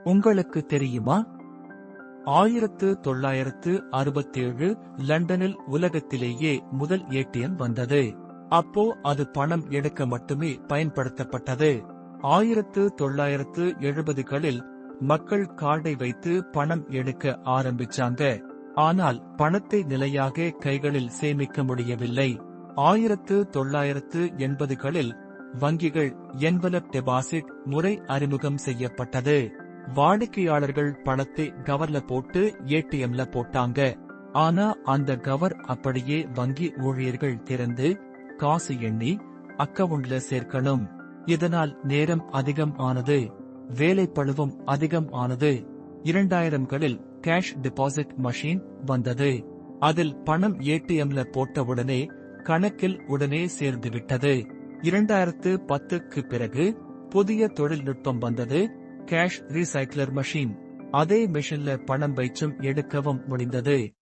உங்களுக்கு தெரியுமா? 1967 லண்டனில் உலகத்திலேயே முதல் ஏடிஎம் வந்தது. அப்போ அது பணம் எடுக்க மட்டுமே பயன்படுத்தப்பட்டது. 1970களில் மக்கள் கார்டை வைத்து பணம் எடுக்க ஆரம்பிச்சாங்க. ஆனால் பணத்தை நிலையாக கைகளில் சேமிக்க முடியவில்லை. 1980களில் வங்கிகள் என்வலப் டெபாசிட் முறை அறிமுகம் செய்யப்பட்டது. வாடிக்கையாளர்கள் பணத்தை கவர்ல போட்டு ஏடிஎம்ல போட்டாங்க. ஆனா அந்த கவர் அப்படியே வங்கி ஊழியர்கள் திறந்து காசு எண்ணி அக்கவுண்ட்ல சேர்க்கணும். இதனால் நேரம் அதிகம் ஆனது, வேலைப்பளுவும் அதிகம் ஆனது. 2000களில் கேஷ் டெபாசிட் மெஷின் வந்தது. அதில் பணம் ஏடிஎம்ல போட்டவுடனே கணக்கில் உடனே சேர்ந்துவிட்டது. 2010க்கு பிறகு புதிய தொழில்நுட்பம் வந்தது, கேஷ் ரீசைக்ளர் மெஷின். அதே மெஷின்ல பணம் வைச்சும் எடுக்கவும் முடிந்தது.